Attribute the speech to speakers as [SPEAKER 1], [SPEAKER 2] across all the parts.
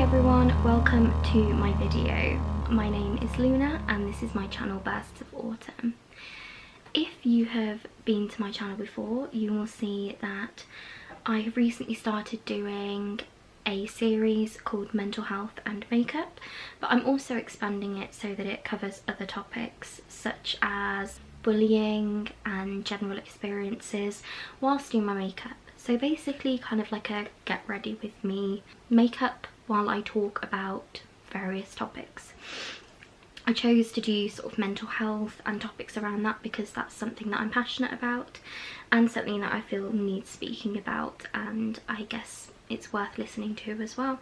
[SPEAKER 1] everyone, welcome to my video. My name is Luna and this is my channel Bursts of Autumn. If you have been to my channel before, you will see that I have recently started doing a series called Mental Health and Makeup, but I'm also expanding it so that it covers other topics such as bullying and general experiences whilst doing my makeup. So basically kind of like a get ready with me makeup while I talk about various topics. I chose to do sort of mental health and topics around that because that's something that I'm passionate about and something that I feel needs speaking about, and I guess it's worth listening to as well.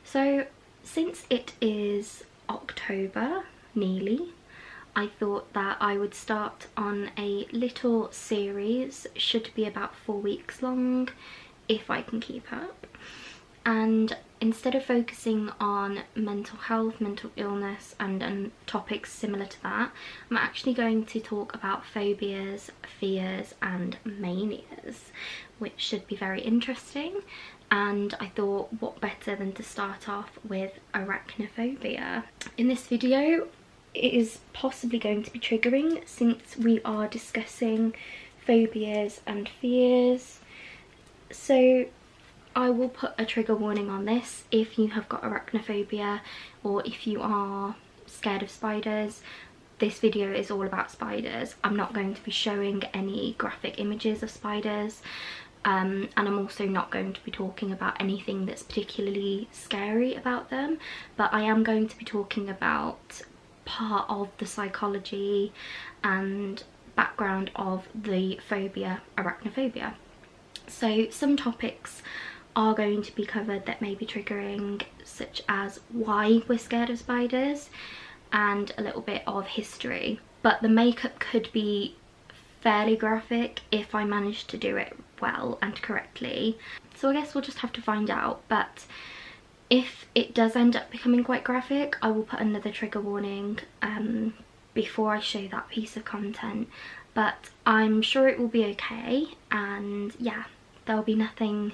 [SPEAKER 1] So since it is October nearly, I thought that I would start on a little series, should be about 4 weeks long if I can keep up, and instead of focusing on mental health, mental illness and topics similar to that, I'm actually going to talk about phobias, fears and manias, which should be very interesting. And I thought what better than to start off with arachnophobia. In this video it is possibly going to be triggering since we are discussing phobias and fears, so I will put a trigger warning on this if you have got arachnophobia or if you are scared of spiders. This video is all about spiders. I'm not going to be showing any graphic images of spiders, and I'm also not going to be talking about anything that's particularly scary about them, but I am going to be talking about part of the psychology and background of the phobia arachnophobia. So some topics are going to be covered that may be triggering, such as why we're scared of spiders and a little bit of history, but the makeup could be fairly graphic if I manage to do it well and correctly, so I guess we'll just have to find out. But if it does end up becoming quite graphic, I will put another trigger warning before I show that piece of content, but I'm sure it will be okay. And yeah, there'll be nothing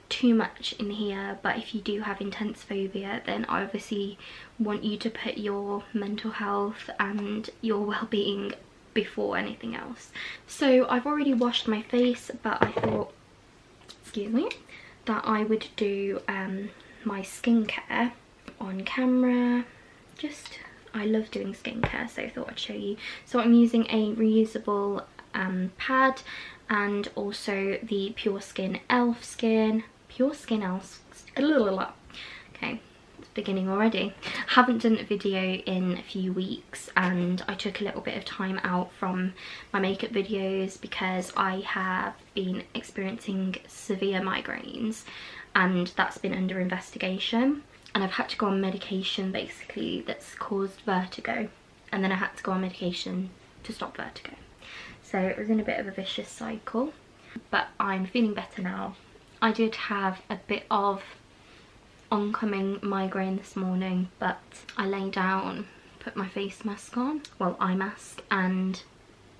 [SPEAKER 1] too much in here, but if you do have intense phobia, then I obviously want you to put your mental health and your well-being before anything else. So I've already washed my face, but I thought, excuse me, that I would do my skincare on camera. I love doing skincare, so I thought I'd show you. So I'm using a reusable pad and also the Pure Skin Elf Skin. Okay, it's beginning already. Haven't done a video in a few weeks and I took a little bit of time out from my makeup videos because I have been experiencing severe migraines and that's been under investigation, and I've had to go on medication basically that's caused vertigo, and then I had to go on medication to stop vertigo. So it was in a bit of a vicious cycle, but I'm feeling better now. I did have a bit of oncoming migraine this morning, but I lay down, put my face mask on, well, eye mask, and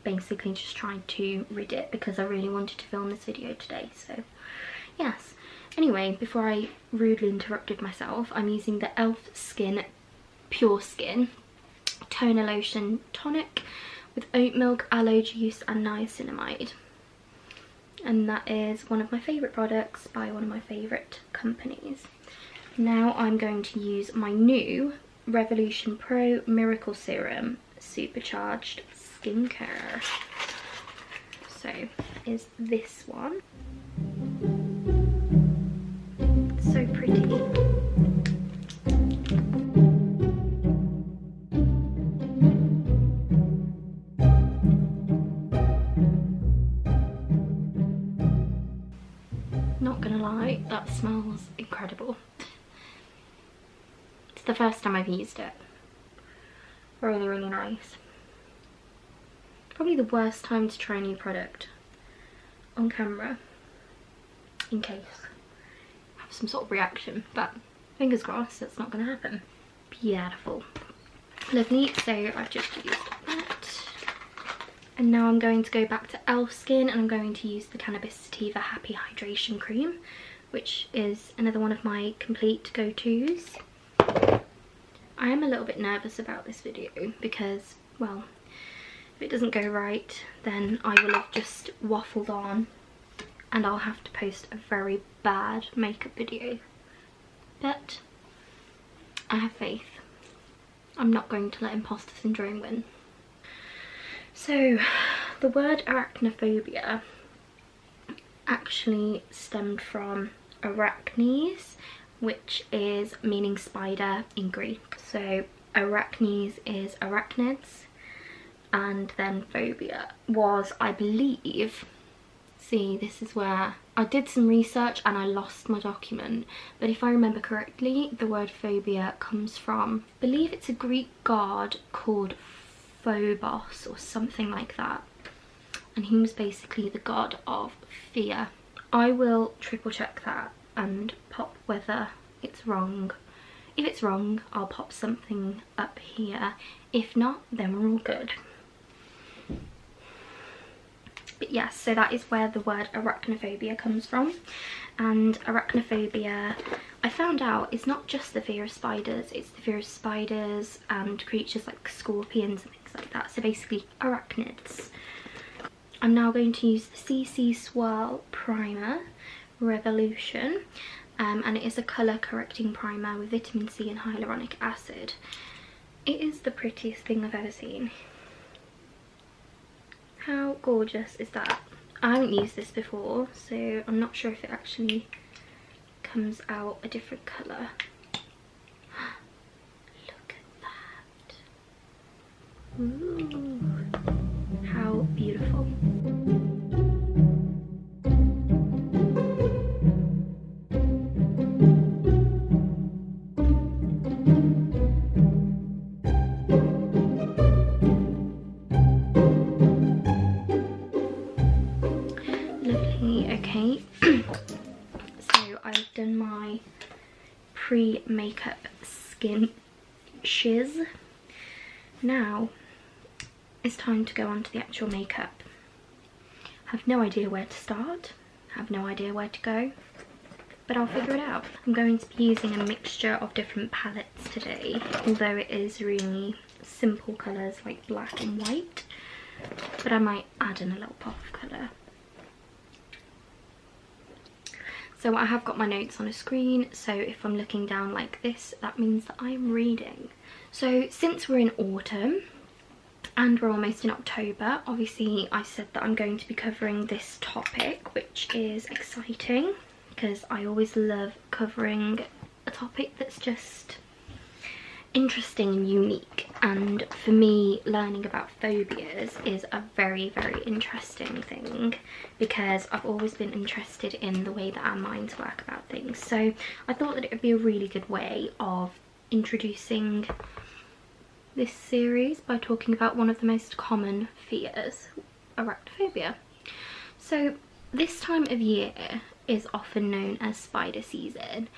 [SPEAKER 1] basically just tried to rid it because I really wanted to film this video today. So yes. Anyway, before I rudely interrupted myself, I'm using the Elf Skin Pure Skin Toner Lotion Tonic with oat milk, aloe juice and niacinamide, and that is one of my favourite products by one of my favourite companies. Now I'm going to use my new Revolution Pro Miracle Serum Supercharged Skincare. So is this one. So pretty. Not gonna lie, that smells incredible. It's the first time I've used it. Really, really nice. Probably the worst time to try a new product on camera, in case I have some sort of reaction, but fingers crossed that's not gonna happen. Beautiful. Lovely, so I've just used that. And now I'm going to go back to Elf Skin and I'm going to use the Cannabis Sativa Happy Hydration Cream, which is another one of my complete go-tos. I am a little bit nervous about this video because, well, if it doesn't go right, then I will have just waffled on and I'll have to post a very bad makeup video. But I have faith. I'm not going to let imposter syndrome win. So, the word arachnophobia actually stemmed from arachnes, which is meaning spider in Greek. So arachnes is arachnids, and then phobia was, I believe, see, this is where I did some research and I lost my document, but if I remember correctly, the word phobia comes from, I believe it's a Greek god called Phobos or something like that, and he was basically the god of fear. I will triple check that and pop whether it's wrong. If it's wrong, I'll pop something up here. If not, then we're all good. But yes, so that is where the word arachnophobia comes from. And arachnophobia, I found out, is not just the fear of spiders, it's the fear of spiders and creatures like scorpions and things like that. So basically arachnids. I'm now going to use the CC Swirl Primer Revolution, and it is a colour correcting primer with vitamin C and hyaluronic acid. It is the prettiest thing I've ever seen. How gorgeous is that? I haven't used this before, so I'm not sure if it actually comes out a different colour. Look at that. Ooh, how beautiful. Okay, so I've done my pre-makeup skin shiz. Now it's time to go on to the actual makeup. Have no idea where to start, have no idea where to go, but I'll figure it out. I'm going to be using a mixture of different palettes today, although it is really simple colours like black and white, but I might add in a little pop of colour. So I have got my notes on a screen, so if I'm looking down like this, that means that I'm reading. So since we're in autumn and we're almost in October, obviously I said that I'm going to be covering this topic, which is exciting because I always love covering a topic that's just interesting and unique. And for me, learning about phobias is a very, very interesting thing because I've always been interested in the way that our minds work about things. So I thought that it would be a really good way of introducing this series by talking about one of the most common fears, arachnophobia. So this time of year is often known as spider season,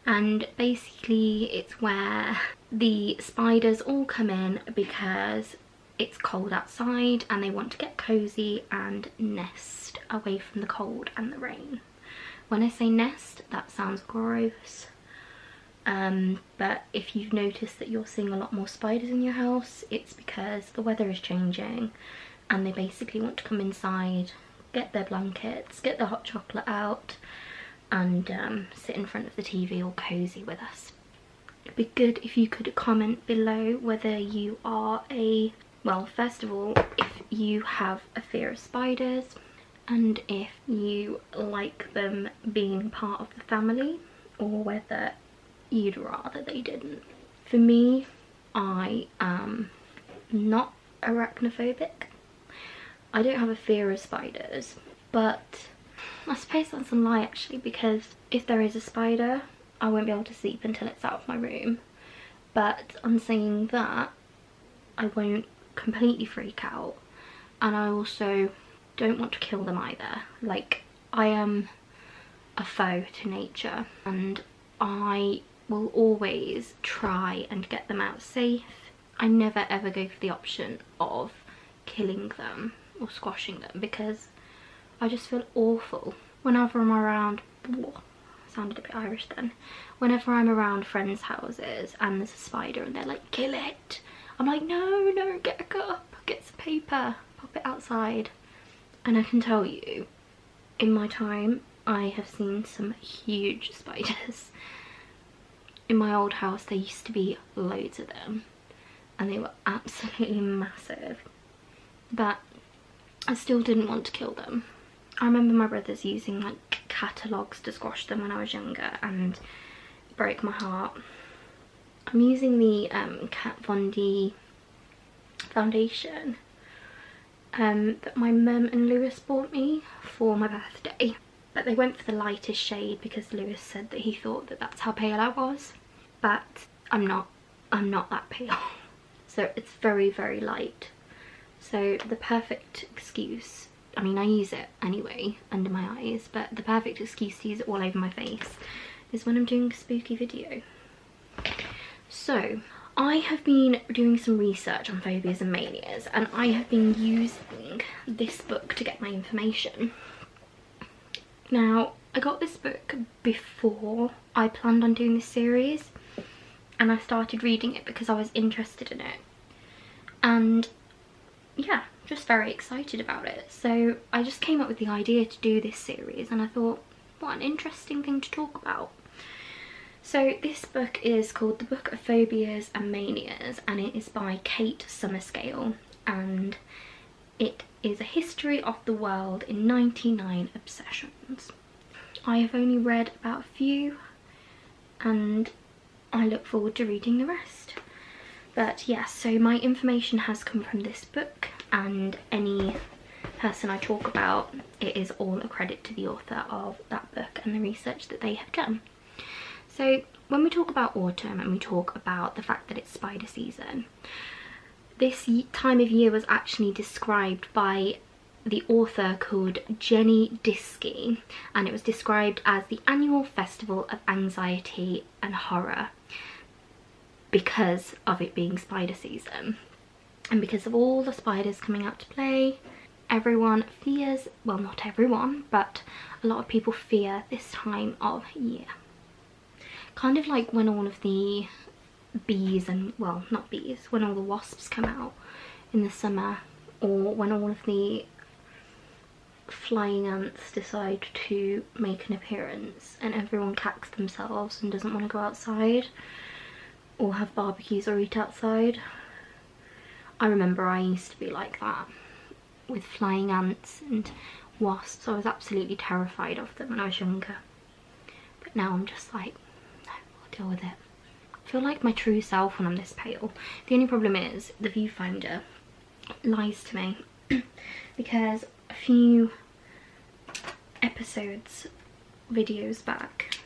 [SPEAKER 1] and basically it's where the spiders all come in because it's cold outside and they want to get cozy and nest away from the cold and the rain. When I say nest, that sounds gross, but if you've noticed that you're seeing a lot more spiders in your house, it's because the weather is changing and they basically want to come inside, get their blankets, get the hot chocolate out, and sit in front of the TV all cozy with us. It'd be good if you could comment below whether you are well, first of all, if you have a fear of spiders and if you like them being part of the family, or whether you'd rather they didn't. For me, I am not arachnophobic. I don't have a fear of spiders, but I suppose that's a lie actually, because if there is a spider, I won't be able to sleep until it's out of my room. But on saying that, I won't completely freak out, and I also don't want to kill them either. Like, I am a foe to nature and I will always try and get them out safe. I never ever go for the option of killing them or squashing them because I just feel awful whenever I'm around sounded a bit Irish then. Whenever I'm around friends' houses and there's a spider and they're like, kill it, I'm like, no, get a cup, get some paper, pop it outside. And I can tell you, in my time, I have seen some huge spiders. In my old house there used to be loads of them and they were absolutely massive, but I still didn't want to kill them. I remember my brothers using like catalogues to squash them when I was younger, and it broke my heart. I'm using the Kat Von D foundation that my mum and Lewis bought me for my birthday, but they went for the lightest shade because Lewis said that he thought that that's how pale I was, but I'm not that pale. So it's very, very light. So the perfect excuse, I mean I use it anyway under my eyes, but the perfect excuse to use it all over my face is when I'm doing a spooky video. So I have been doing some research on phobias and manias, and I have been using this book to get my information. Now, I got this book before I planned on doing this series, and I started reading it because I was interested in it. And yeah, just very excited about it. So I just came up with the idea to do this series, and I thought, what an interesting thing to talk about. So this book is called The Book of Phobias and Manias, and it is by Kate Summerscale, and it is a history of the world in 99 obsessions. I have only read about a few, and I look forward to reading the rest. But yes, so my information has come from this book, and any person I talk about, it is all a credit to the author of that book and the research that they have done. So when we talk about autumn and we talk about the fact that it's spider season, this time of year was actually described by the author called Jenny Diskey, and it was described as the annual festival of anxiety and horror because of it being spider season. And because of all the spiders coming out to play, everyone fears, well not everyone, but a lot of people fear this time of year. Kind of like when all of the bees and, well not bees, when all the wasps come out in the summer, or when all of the flying ants decide to make an appearance and everyone cacks themselves and doesn't want to go outside or have barbecues or eat outside. I remember I used to be like that with flying ants and wasps. I was absolutely terrified of them when I was younger, but now I'm just like, no, I'll deal with it. I feel like my true self when I'm this pale. The only problem is the viewfinder lies to me because a few videos back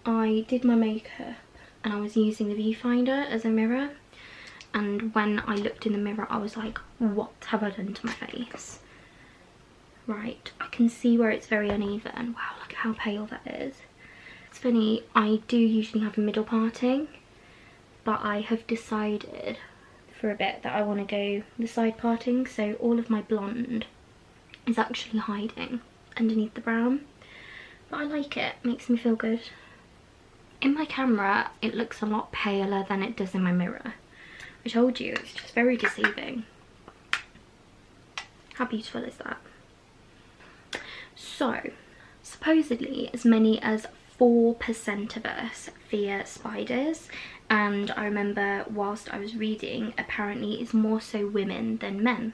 [SPEAKER 1] I did my makeup and I was using the viewfinder as a mirror, and when I looked in the mirror I was like, what have I done to my face? Right, I can see where it's very uneven. Wow, look at how pale that is. It's funny, I do usually have a middle parting, but I have decided for a bit that I want to go the side parting, so all of my blonde is actually hiding underneath the brown, but I like it, makes me feel good. In my camera it looks a lot paler than it does in my mirror. I told you, it's just very deceiving. How beautiful is that? So, supposedly as many as 4% of us fear spiders, and I remember whilst I was reading, apparently it's more so women than men.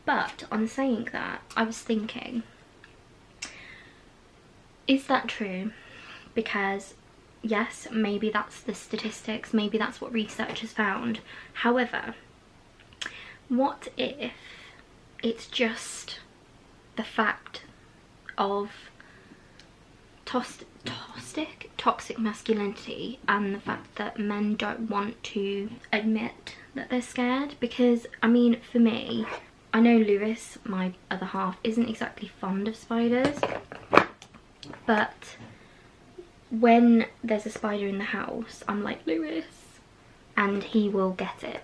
[SPEAKER 1] But on saying that, I was thinking, is that true? Because yes, maybe that's the statistics, maybe that's what research has found. However, what if it's just the fact of toxic masculinity and the fact that men don't want to admit that they're scared? Because I mean, for me, I know Lewis, my other half, isn't exactly fond of spiders, but when there's a spider in the house I'm like, Lewis, and he will get it.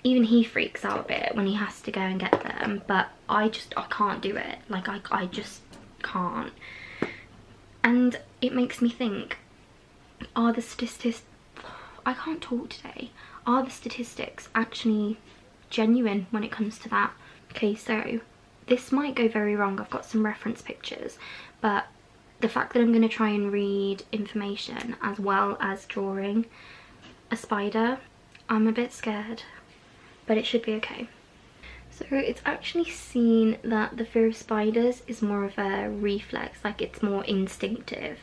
[SPEAKER 1] Even he freaks out a bit when he has to go and get them, but I can't do it. Like I just can't. And it makes me think, are the statistics, I can't talk today, are the statistics actually genuine when it comes to that? Okay, so this might go very wrong. I've got some reference pictures, but the fact that I'm going to try and read information as well as drawing a spider, I'm a bit scared, but it should be okay. So it's actually seen that the fear of spiders is more of a reflex, like it's more instinctive.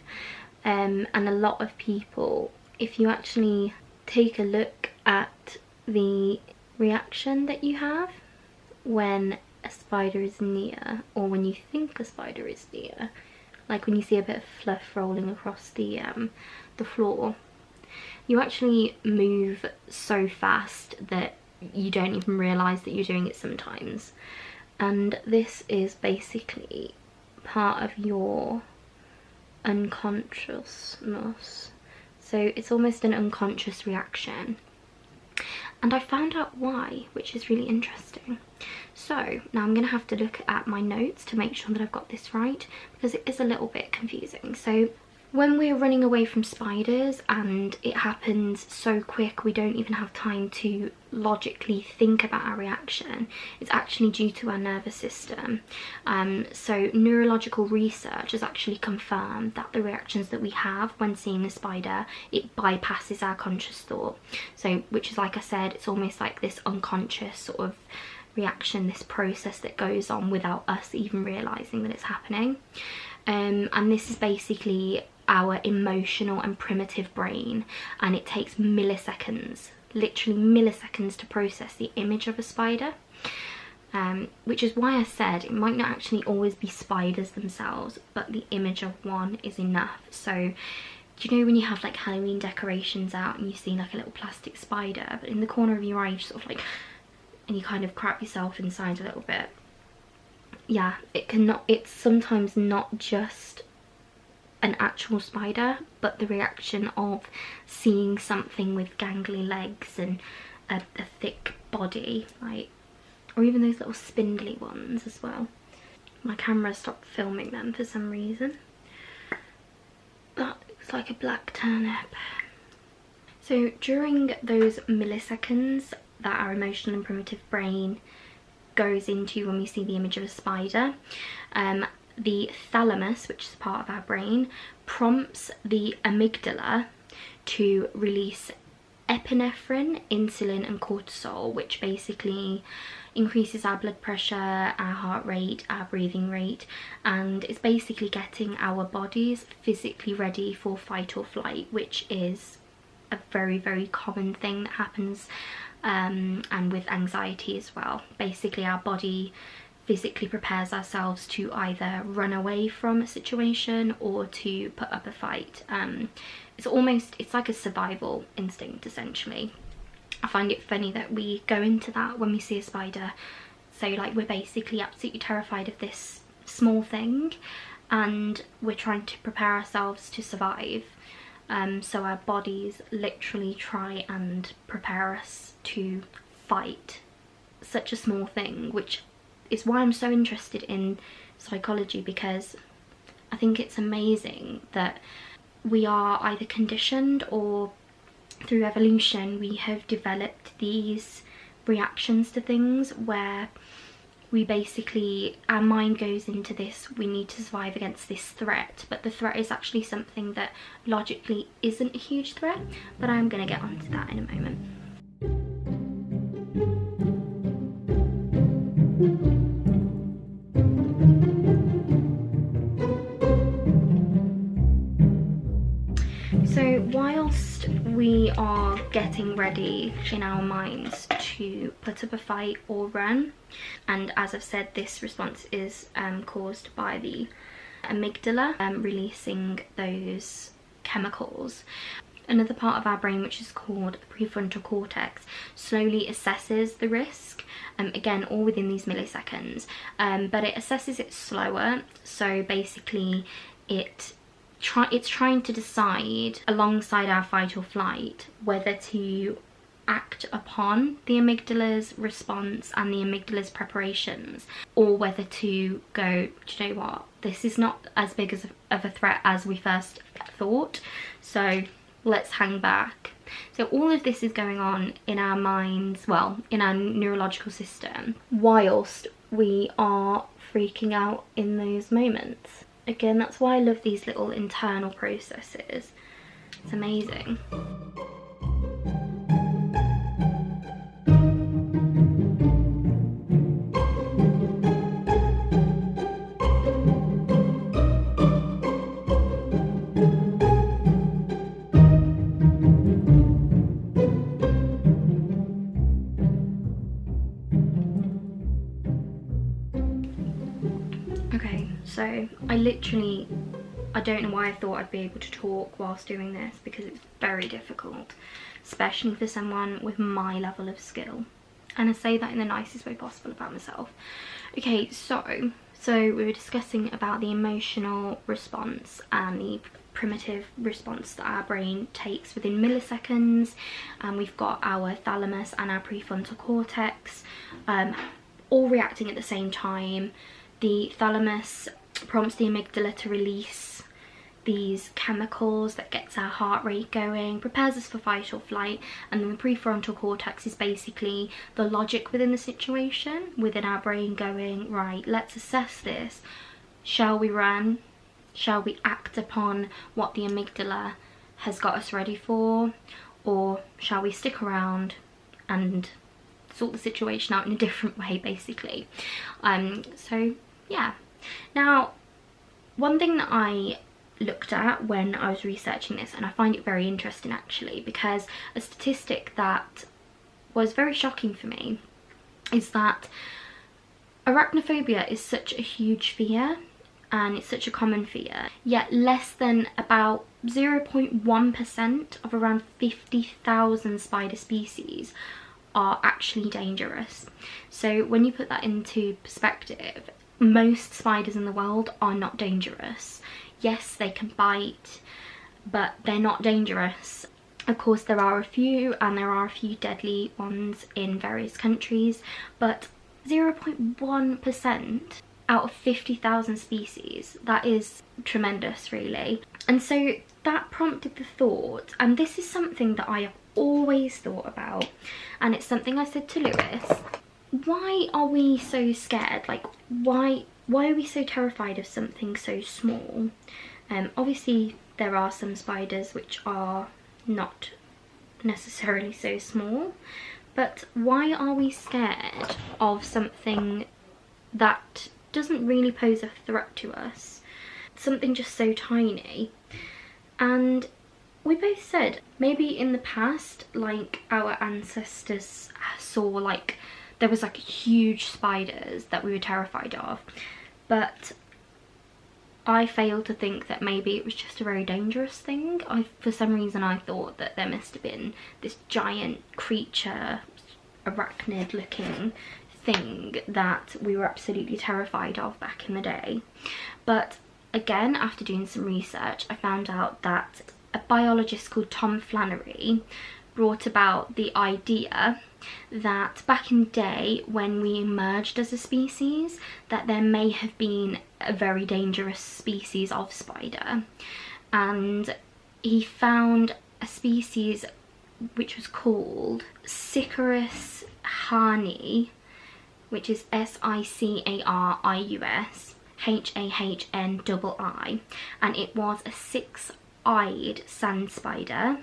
[SPEAKER 1] And a lot of people, if you actually take a look at the reaction that you have when a spider is near, or when you think a spider is near, like when you see a bit of fluff rolling across the floor, you actually move so fast that you don't even realise that you're doing it sometimes. And this is basically part of your unconsciousness. So it's almost an unconscious reaction. And I found out why, which is really interesting. So now I'm going to have to look at my notes to make sure that I've got this right, because it is a little bit confusing. So when we're running away from spiders and it happens so quick we don't even have time to logically think about our reaction, it's actually due to our nervous system. So neurological research has actually confirmed that the reactions that we have when seeing a spider, it bypasses our conscious thought. So, which is, like I said, it's almost like this unconscious sort of reaction, this process that goes on without us even realising that it's happening. And this is basically our emotional and primitive brain, and it takes milliseconds, literally milliseconds, to process the image of a spider, which is why I said it might not actually always be spiders themselves, but the image of one is enough. So do you know when you have like Halloween decorations out and you see like a little plastic spider, but in the corner of your eye you sort of like, and you kind of crap yourself inside a little bit? Yeah, it's sometimes not just an actual spider, but the reaction of seeing something with gangly legs and a thick body, like, or even those little spindly ones as well. My camera stopped filming them for some reason. That looks like a black turnip. So during those milliseconds that our emotional and primitive brain goes into when we see the image of a spider, the thalamus, which is part of our brain, prompts the amygdala to release epinephrine, insulin and cortisol, which basically increases our blood pressure, our heart rate, our breathing rate, and it's basically getting our bodies physically ready for fight or flight, which is a very, very common thing that happens, and with anxiety as well. Basically our body physically prepares ourselves to either run away from a situation or to put up a fight. It's like a survival instinct essentially. I find it funny that we go into that when we see a spider. So like we're basically absolutely terrified of this small thing and we're trying to prepare ourselves to survive. So our bodies literally try and prepare us to fight such a small thing, which is why I'm so interested in psychology, because I think it's amazing that we are either conditioned or through evolution we have developed these reactions to things where we basically, our mind goes into this, we need to survive against this threat, but the threat is actually something that logically isn't a huge threat, but I'm going to get onto that in a moment. So whilst we are getting ready in our minds to put up a fight or run, and as I've said, this response is caused by the amygdala releasing those chemicals, another part of our brain, which is called the prefrontal cortex, slowly assesses the risk, again all within these milliseconds, but it assesses it slower. So basically it's trying to decide alongside our fight or flight whether to act upon the amygdala's response and the amygdala's preparations, or whether to go, do you know what, this is not as big of a threat as we first thought, so let's hang back. So all of this is going on in our minds, well, in our neurological system, whilst we are freaking out in those moments. Again, that's why I love these little internal processes. It's amazing. Okay, so I don't know why I thought I'd be able to talk whilst doing this, because it's very difficult, especially for someone with my level of skill. And I say that in the nicest way possible about myself. Okay, so we were discussing about the emotional response and the primitive response that our brain takes within milliseconds, and we've got our thalamus and our prefrontal cortex all reacting at the same time. The thalamus prompts the amygdala to release these chemicals that gets our heart rate going, prepares us for fight or flight, and then the prefrontal cortex is basically the logic within the situation, within our brain going, right, let's assess this. Shall we run? Shall we act upon what the amygdala has got us ready for? Or shall we stick around and sort the situation out in a different way, basically? So yeah. Now, one thing that I looked at when I was researching this, and I find it very interesting actually, because a statistic that was very shocking for me is that arachnophobia is such a huge fear, and it's such a common fear, yet less than about 0.1% of around 50,000 spider species are actually dangerous. So when you put that into perspective, most spiders in the world are not dangerous. Yes, they can bite, but they're not dangerous. Of course, there are a few, and there are a few deadly ones in various countries, but 0.1% out of 50,000 species, that is tremendous, really. And so that prompted the thought, and this is something that I have always thought about, and it's something I said to Lewis: why are we so scared? Like, why are we so terrified of something so small? Obviously there are some spiders which are not necessarily so small, but why are we scared of something that doesn't really pose a threat to us? Something just so tiny. And we both said maybe in the past, like, our ancestors saw, like, there was like huge spiders that we were terrified of, but I failed to think that maybe it was just a very dangerous thing. For some reason I thought that there must have been this giant creature, arachnid looking thing that we were absolutely terrified of back in the day. But again, after doing some research, I found out that a biologist called Tom Flannery brought about the idea that back in the day, when we emerged as a species, that there may have been a very dangerous species of spider, and he found a species which was called Sicarus hani, which is Sicarius HAHNII, and it was a six-eyed sand spider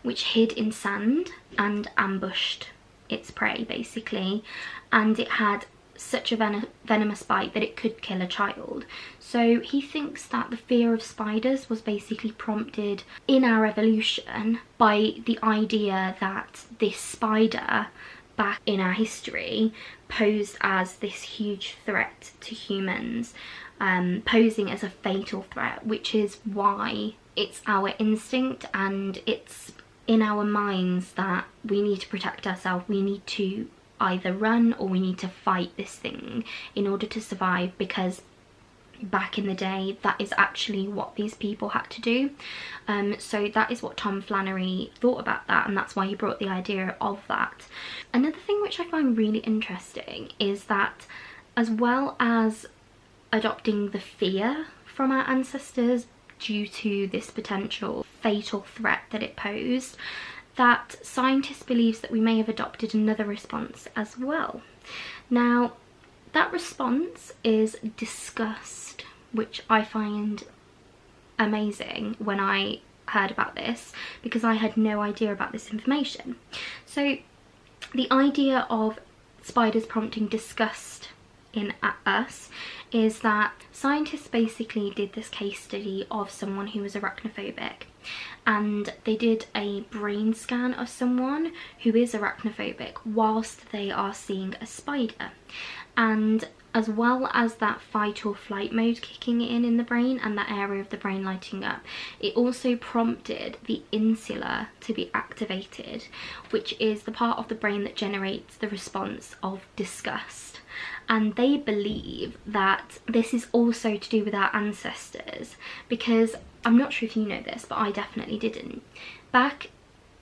[SPEAKER 1] which hid in sand and ambushed its prey, basically, and it had such a venomous bite that it could kill a child. So he thinks that the fear of spiders was basically prompted in our evolution by the idea that this spider back in our history posed as this huge threat to humans, posing as a fatal threat, which is why it's our instinct and it's in our minds that we need to protect ourselves. We need to either run or we need to fight this thing in order to survive, because back in the day, that is actually what these people had to do. So that is what Tom Flannery thought about that, and that's why he brought the idea of that. Another thing which I find really interesting is that, as well as adopting the fear from our ancestors due to this potential fatal threat that it posed, that scientists believe that we may have adopted another response as well. Now, that response is disgust, which I find amazing when I heard about this, because I had no idea about this information. So the idea of spiders prompting disgust in us is that scientists basically did this case study of someone who was arachnophobic, and they did a brain scan of someone who is arachnophobic whilst they are seeing a spider. And as well as that fight or flight mode kicking in the brain and that area of the brain lighting up, it also prompted the insula to be activated, which is the part of the brain that generates the response of disgust. And they believe that this is also to do with our ancestors, because I'm not sure if you know this, but I definitely didn't. Back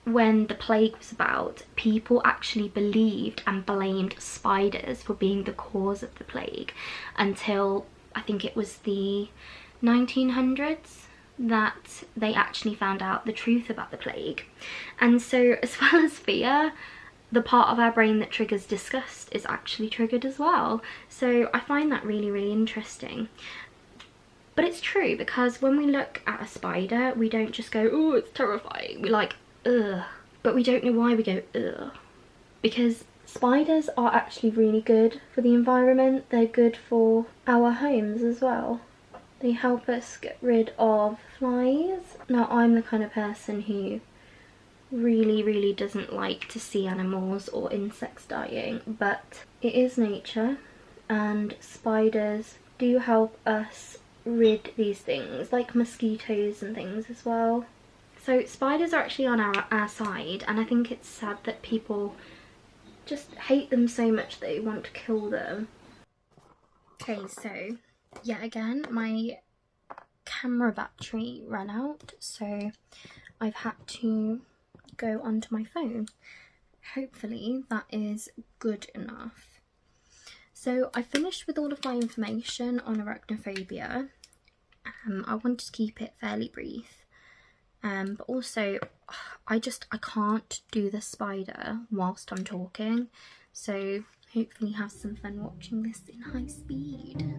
[SPEAKER 1] when the plague was about, people actually believed and blamed spiders for being the cause of the plague, until I think it was the 1900s that they actually found out the truth about the plague. And so, as well as fear, the part of our brain that triggers disgust is actually triggered as well. So I find that really, really interesting. But it's true, because when we look at a spider, we don't just go, oh, it's terrifying. We're like, ugh. But we don't know why we go, ugh. Because spiders are actually really good for the environment. They're good for our homes as well. They help us get rid of flies. Now, I'm the kind of person who really doesn't like to see animals or insects dying, but it is nature, and spiders do help us rid these things, like mosquitoes and things as well. So spiders are actually on our side, and I think it's sad that people just hate them so much that they want to kill them. Okay, so yet again my camera battery ran out, so I've had to go onto my phone. Hopefully that is good enough. So I finished with all of my information on arachnophobia. I wanted to keep it fairly brief, but also I can't do the spider whilst I'm talking, so hopefully have some fun watching this in high speed.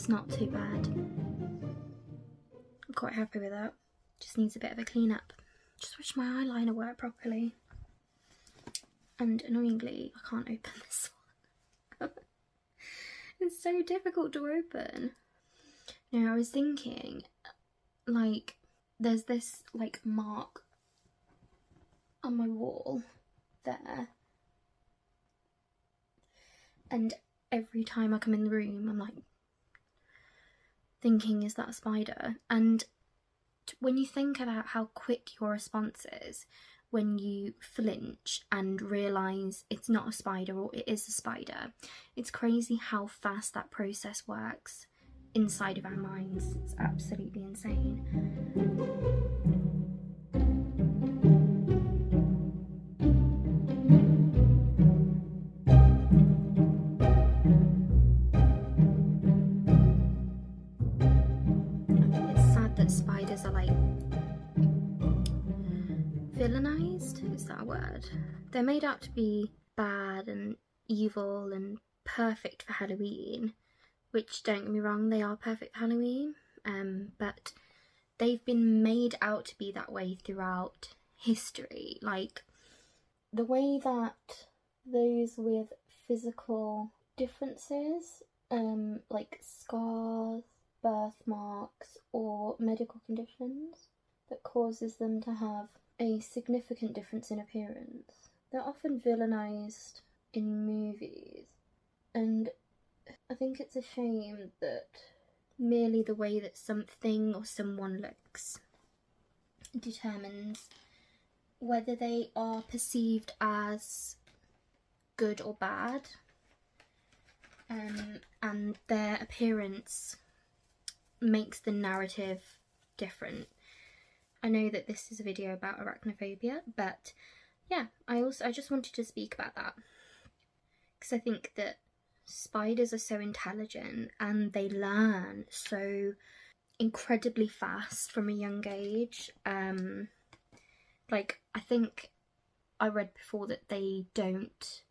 [SPEAKER 1] Not too bad. I'm quite happy with that. Just needs a bit of a clean up. Just wish my eyeliner worked properly. And annoyingly, I can't open this one. It's so difficult to open. Now, I was thinking, like, there's this like mark on my wall there, and every time I come in the room I'm like thinking, is that a spider? And when you think about how quick your response is when you flinch and realise it's not a spider or it is a spider, it's crazy how fast that process works inside of our minds. It's absolutely insane. Spiders are like villainized, is that a word? They're made out to be bad and evil and perfect for Halloween, which, don't get me wrong, they are perfect for Halloween, but they've been made out to be that way throughout history. Like the way that those with physical differences, like scars, birthmarks, or medical conditions that causes them to have a significant difference in appearance, they're often villainized in movies. And I think it's a shame that merely the way that something or someone looks determines whether they are perceived as good or bad, and their appearance makes the narrative different. I know that this is a video about arachnophobia, but yeah, I just wanted to speak about that because I think that spiders are so intelligent and they learn so incredibly fast from a young age. Like, I think I read before that they don't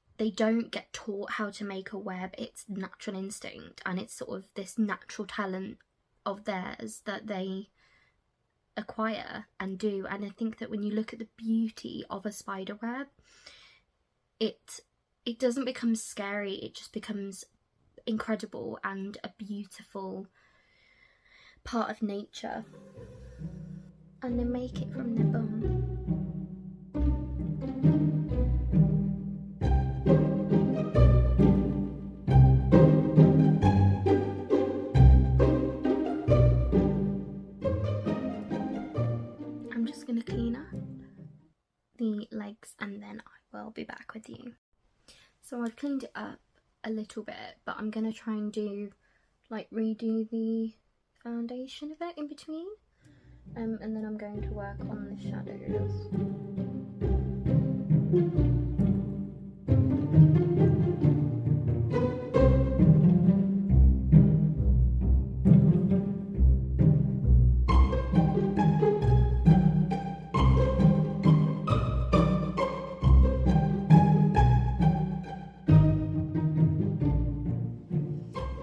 [SPEAKER 1] get taught how to make a web. It's natural instinct, and it's sort of this natural talent of theirs that they acquire and do. And I think that when you look at the beauty of a spider web, it doesn't become scary, it just becomes incredible and a beautiful part of nature. And they make it from their bum. I'm just going to clean up the legs and then I will be back with you. So I've cleaned it up a little bit, but I'm going to try and do, like, redo the foundation of it in between. And then I'm going to work on the shadows.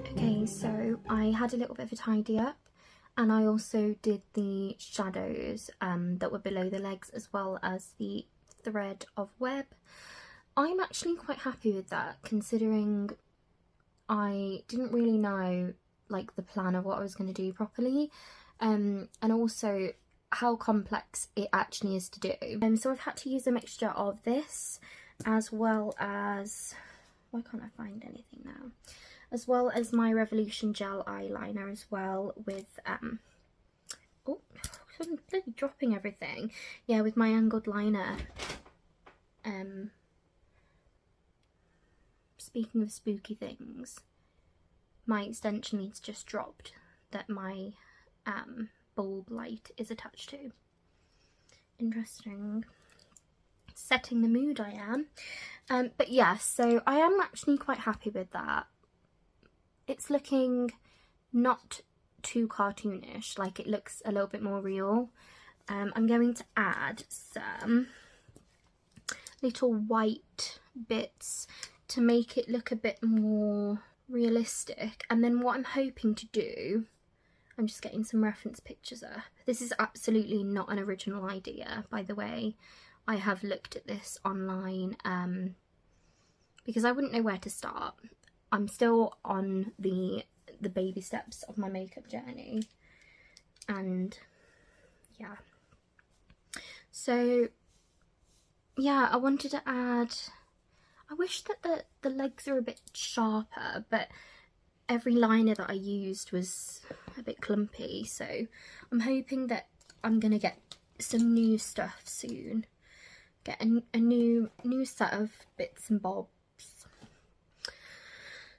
[SPEAKER 1] Okay, so I had a little bit of a tidy up. And I also did the shadows that were below the legs, as well as the thread of web. I'm actually quite happy with that, considering I didn't really know, like, the plan of what I was going to do properly, and also how complex it actually is to do. So I've had to use a mixture of this, as well as, why can't I find anything now? As well as my Revolution gel eyeliner as well, with oh, I'm bloody dropping everything. Yeah, with my angled liner. Speaking of spooky things, my extension leads just dropped that my bulb light is attached to. Interesting. Setting the mood I am. But yeah, so I am actually quite happy with that. It's looking not too cartoonish, like it looks a little bit more real. I'm going to add some little white bits to make it look a bit more realistic. And then what I'm hoping to do, I'm just getting some reference pictures up. This is absolutely not an original idea, by the way. I have looked at this online because I wouldn't know where to start. I'm still on the baby steps of my makeup journey, and yeah, so yeah, I wanted to add, I wish that the legs are a bit sharper, but every liner that I used was a bit clumpy, so I'm hoping that I'm gonna get some new stuff soon, get a new set of bits and bobs.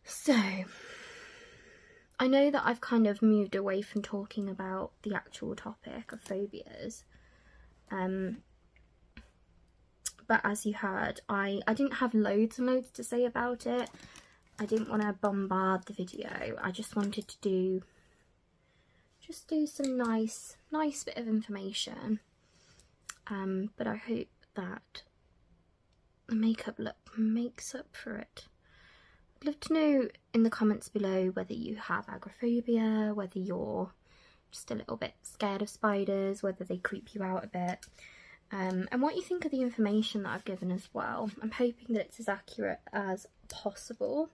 [SPEAKER 1] So, I know that I've kind of moved away from talking about the actual topic of phobias, but as you heard, I didn't have loads and loads to say about it. I didn't want to bombard the video. I just wanted to do some nice bit of information, but I hope that the makeup look makes up for it. I'd love to know in the comments below whether you have agoraphobia, whether you're just a little bit scared of spiders, whether they creep you out a bit, and what you think of the information that I've given as well. I'm hoping that it's as accurate as possible.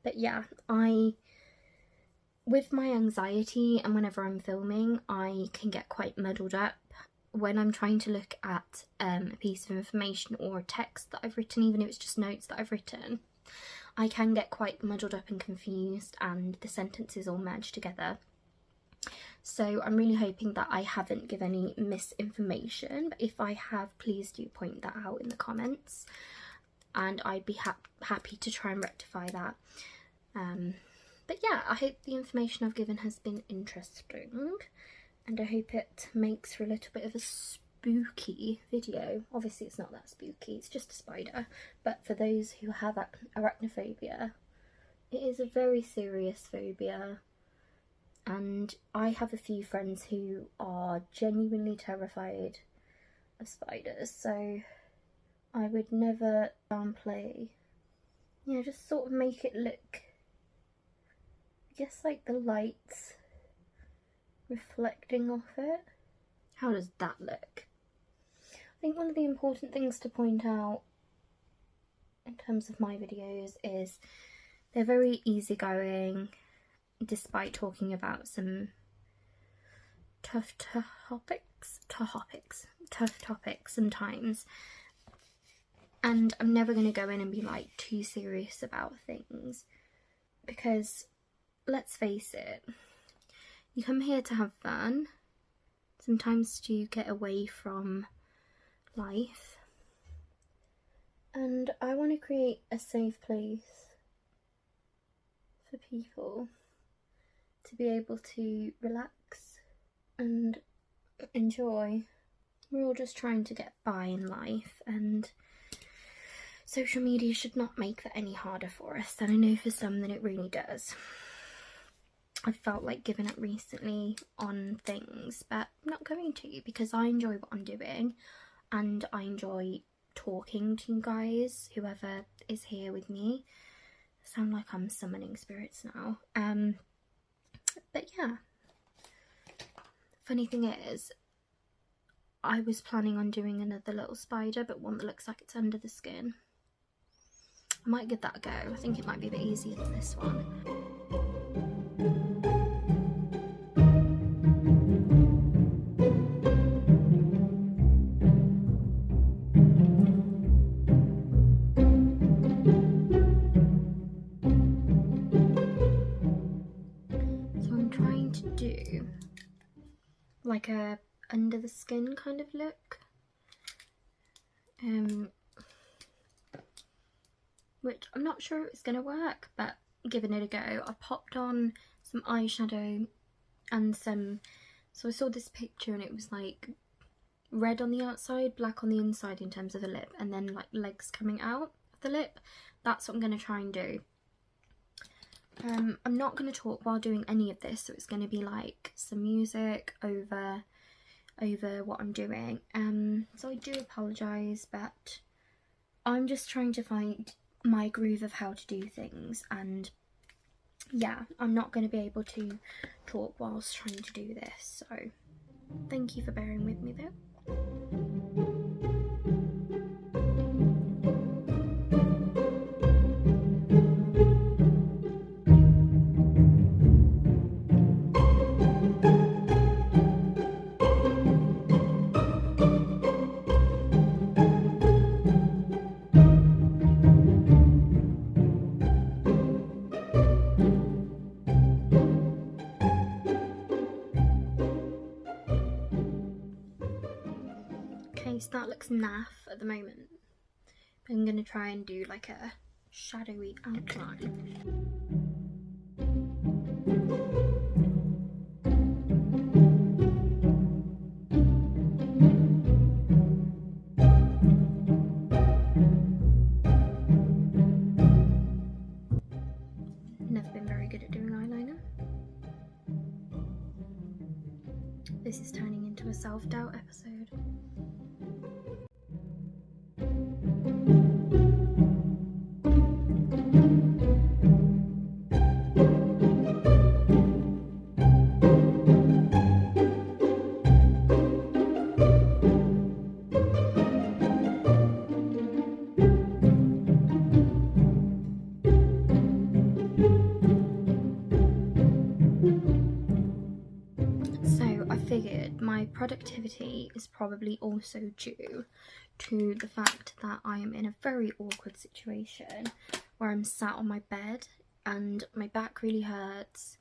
[SPEAKER 1] But yeah, with my anxiety and whenever I'm filming, I can get quite muddled up when I'm trying to look at a piece of information or text that I've written, even if it's just notes that I've written. I can get quite muddled up and confused, and the sentences all merge together. So I'm really hoping that I haven't given any misinformation, but if I have, please do point that out in the comments, and I'd be happy to try and rectify that. But yeah, I hope the information I've given has been interesting, and I hope it makes for a little bit of a spooky video. Obviously it's not that spooky, it's just a spider, but for those who have arachnophobia, it is a very serious phobia, and I have a few friends who are genuinely terrified of spiders, so I would never downplay, you know, just sort of make it look, I guess, like the lights reflecting off it. How does that look? I think one of the important things to point out in terms of my videos is they're very easygoing, despite talking about some tough topics sometimes. And I'm never going to go in and be like too serious about things, because let's face it, you come here to have fun, sometimes to get away from life, and I want to create a safe place for people to be able to relax and enjoy. We're all just trying to get by in life, and social media should not make that any harder for us, and I know for some that it really does. I've felt like giving up recently on things, but I'm not going to, because I enjoy what I'm doing, and I enjoy talking to you guys, whoever is here with me. I sound like I'm summoning spirits now. But yeah, funny thing is, I was planning on doing another little spider, but one that looks like it's under the skin. I might give that a go. I think it might be a bit easier than this one. So I'm trying to do like a under the skin kind of look, which I'm not sure it's going to work, but giving it a go. I popped on some eyeshadow and some, so I saw this picture and it was like red on the outside, black on the inside in terms of the lip, and then like legs coming out of the lip. That's what I'm going to try and do. I'm not going to talk while doing any of this, so it's going to be like some music over what I'm doing. So I do apologise, but I'm just trying to find my groove of how to do things, and yeah, I'm not going to be able to talk whilst trying to do this, so thank you for bearing with me though. So that looks naff at the moment, but I'm going to try and do like a shadowy outline. Never been very good at doing eyeliner. This is turning into a self-doubt episode. productivity is probably also due to the fact that I am in a very awkward situation where I'm sat on my bed and my back really hurts.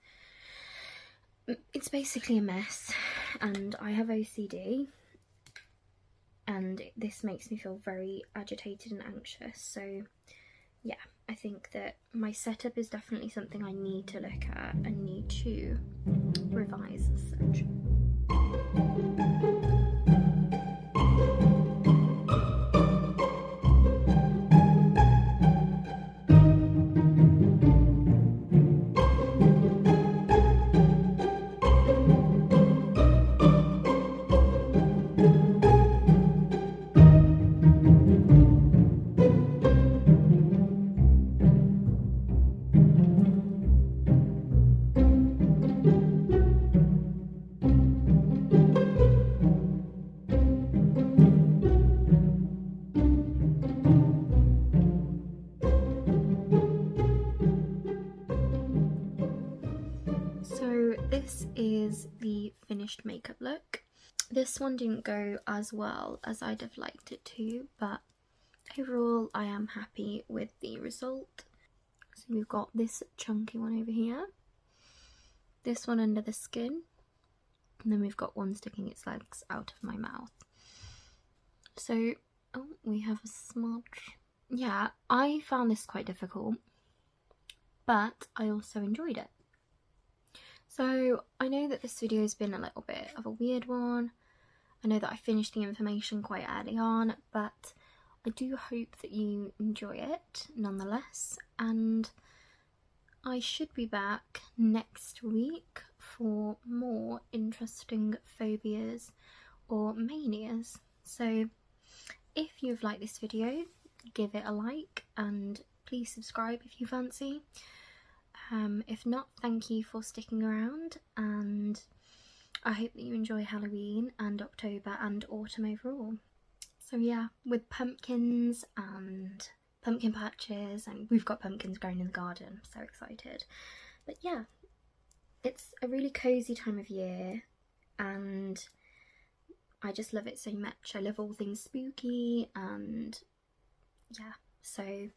[SPEAKER 1] It's basically a mess, and I have OCD, and this makes me feel very agitated and anxious. So yeah, I think that my setup is definitely something I need to look at and need to revise as such. So this is the finished makeup look. This one didn't go as well as I'd have liked it to, but overall I am happy with the result. So we've got this chunky one over here, this one under the skin, and then we've got one sticking its legs out of my mouth. So, oh, we have a smudge. Yeah, I found this quite difficult, but I also enjoyed it. So I know that this video has been a little bit of a weird one. I know that I finished the information quite early on, but I do hope that you enjoy it nonetheless, and I should be back next week for more interesting phobias or manias. So if you've liked this video, give it a like and please subscribe if you fancy. If not, thank you for sticking around, and I hope that you enjoy Halloween and October and autumn overall. So yeah, with pumpkins and pumpkin patches, and we've got pumpkins growing in the garden, I'm so excited. But yeah, it's a really cozy time of year and I just love it so much. I love all things spooky, and yeah, so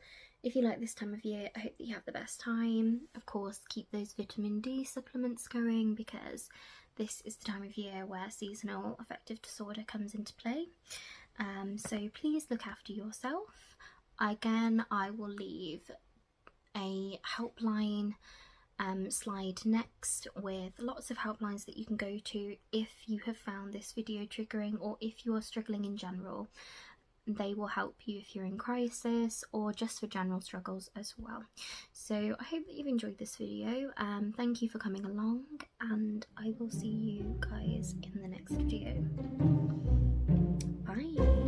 [SPEAKER 1] if you like this time of year, I hope that you have the best time. Of course, keep those vitamin D supplements going, because this is the time of year where seasonal affective disorder comes into play. So please look after yourself. Again, I will leave a helpline slide next with lots of helplines that you can go to if you have found this video triggering, or if you are struggling in general. They will help you if you're in crisis or just for general struggles as well. So I hope that you've enjoyed this video. Thank you for coming along, and I will see you guys in the next video. Bye.